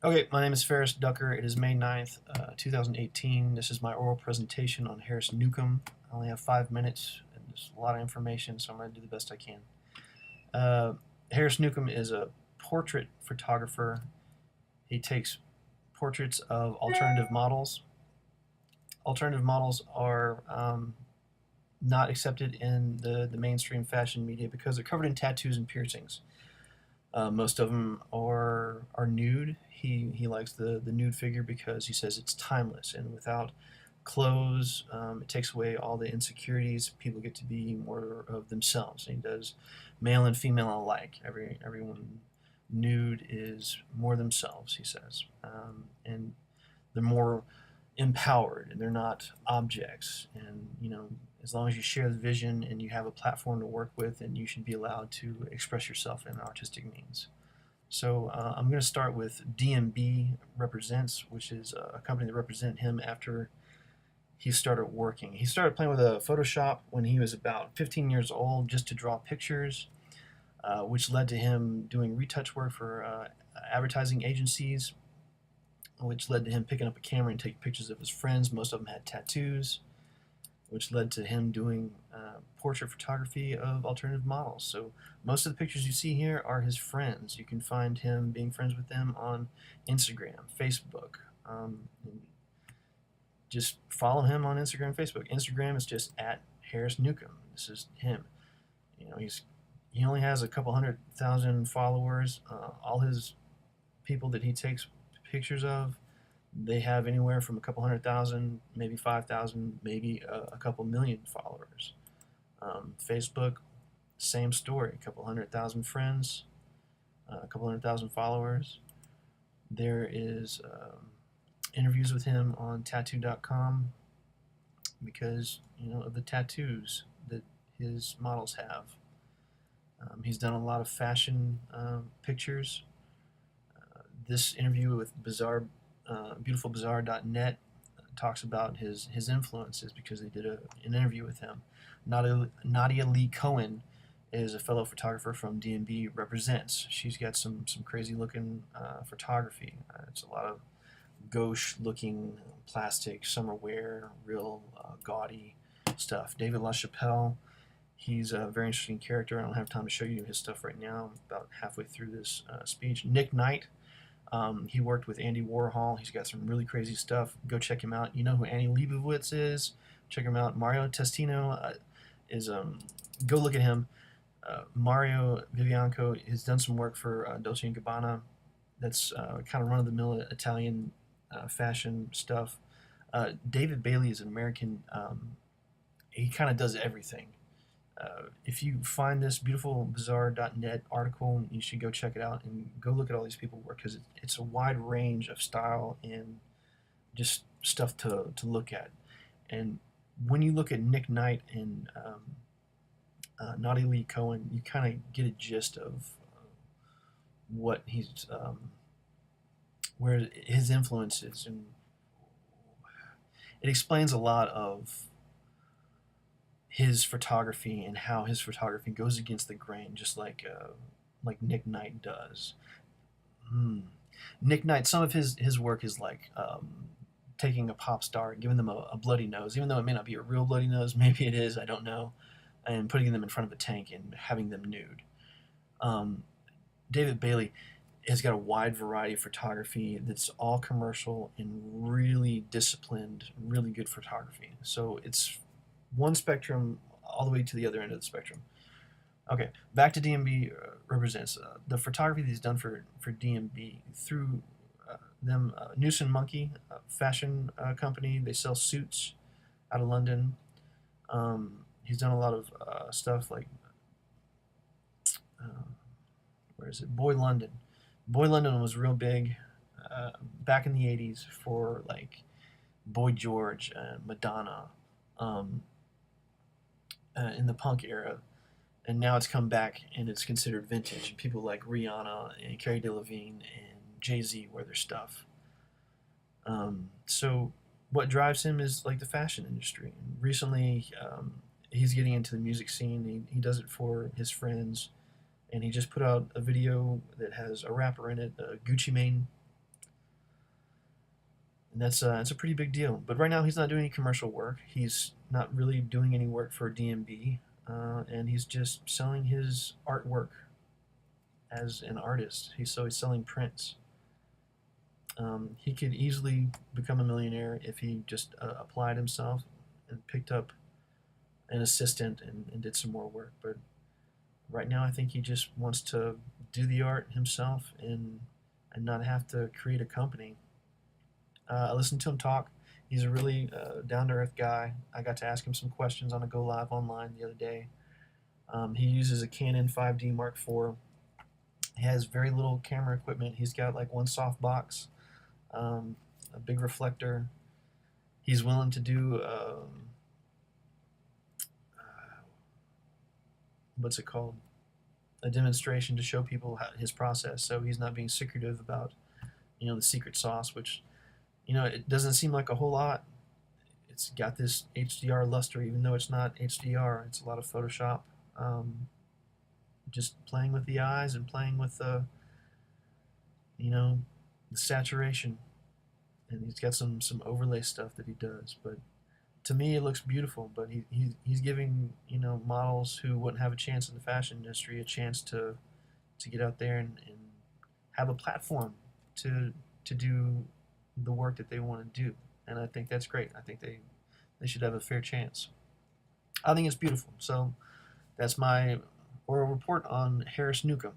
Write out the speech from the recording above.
Okay, my name is Ferris Ducker. It is May 9th, 2018. This is my oral presentation on Haris Nukem. I only have 5 minutes, and there's a lot of information, so I'm going to do the best I can. Haris Nukem is a portrait photographer. He takes portraits of alternative models. Alternative models are not accepted in the mainstream fashion media because they're covered in tattoos and piercings. Most of them are nude. He likes the nude figure because he says it's timeless, and without clothes, it takes away all the insecurities. People get to be more of themselves. And he does male and female alike. Everyone nude is more themselves, he says, and they're more empowered, and they're not objects. And as long as you share the vision and you have a platform to work with, then you should be allowed to express yourself in artistic means. So I'm going to start with DMB Represents, which is a company that represented him after he started working. He started playing with Photoshop when he was about 15 years old, just to draw pictures, which led to him doing retouch work for advertising agencies, which led to him picking up a camera and taking pictures of his friends. Most of them had tattoos, which led to him doing portrait photography of alternative models. So most of the pictures you see here are his friends. You can find him being friends with them on Instagram, Facebook. Just follow him on Instagram and Facebook. Instagram is just at Haris Nukem. This is him. He only has a couple 100,000 followers. All his people that he takes pictures of, they have anywhere from a couple 100,000, maybe 5,000, maybe a couple million followers. Facebook, same story, a couple 100,000 friends, a couple 100,000 followers. There is interviews with him on tattoo.com because of the tattoos that his models have. He's done a lot of fashion pictures. This interview with beautifulbazaar.net talks about his influences because they did an interview with him. Nadia Lee Cohen is a fellow photographer from DMB Represents. She's got some crazy looking photography. It's a lot of gauche looking plastic summer wear, real gaudy stuff. David LaChapelle, he's a very interesting character. I don't have time to show you his stuff right now. I'm about halfway through this speech. Nick Knight, he worked with Andy Warhol. He's got some really crazy stuff. Go check him out. You know who Annie Leibovitz is? Check him out. Mario Testino is go look at him. Mario Vivianco has done some work for Dolce & Gabbana. That's kind of run-of-the-mill Italian fashion stuff. David Bailey is an American. He kind of does everything. If you find this beautifulbazaar.net article, you should go check it out and go look at all these people work, because it's a wide range of style and just stuff to look at. And when you look at Nick Knight and Nadia Lee Cohen, you kind of get a gist of what he's where his influence is, and it explains a lot of his photography and how his photography goes against the grain, just like Nick Knight does. Nick Knight, some of his work is like taking a pop star and giving them a bloody nose, even though it may not be a real bloody nose. Maybe it is, I don't know, and putting them in front of a tank and having them nude. David Bailey has got a wide variety of photography that's all commercial and really disciplined, really good photography. So it's one spectrum all the way to the other end of the spectrum. Okay, back to DMB Represents. The photography that he's done for DMB through them, Noose and Monkey, fashion company. They sell suits out of London. He's done a lot of stuff like, where is it? Boy London. Boy London was real big back in the 80s for like Boy George and Madonna. In the punk era, and now it's come back and it's considered vintage. People like Rihanna and Carrie Delevingne and Jay-Z wear their stuff. So what drives him is like the fashion industry. And recently, he's getting into the music scene. He does it for his friends, and he just put out a video that has a rapper in it, Gucci Mane. and that's a pretty big deal. But right now he's not doing any commercial work. He's not really doing any work for DMB, and he's just selling his artwork as an artist. He's selling prints. He could easily become a millionaire if he just applied himself and picked up an assistant and did some more work. But right now, I think he just wants to do the art himself and not have to create a company. I listened to him talk. He's a really down to earth guy. I got to ask him some questions on a Go Live online the other day. He uses a Canon 5D Mark IV. He has very little camera equipment. He's got like one soft box, a big reflector. He's willing to do what's it called? A demonstration to show people his process. So he's not being secretive about the secret sauce, which it doesn't seem like a whole lot. It's got this HDR luster, even though it's not HDR. It's a lot of Photoshop. Just playing with the eyes and playing with the saturation, and he's got some overlay stuff that he does. But to me, it looks beautiful. But he's giving models who wouldn't have a chance in the fashion industry a chance to get out there and have a platform to do the work that they want to do. And I think that's great. I think they should have a fair chance. I think it's beautiful. So that's my oral report on Haris Nukem.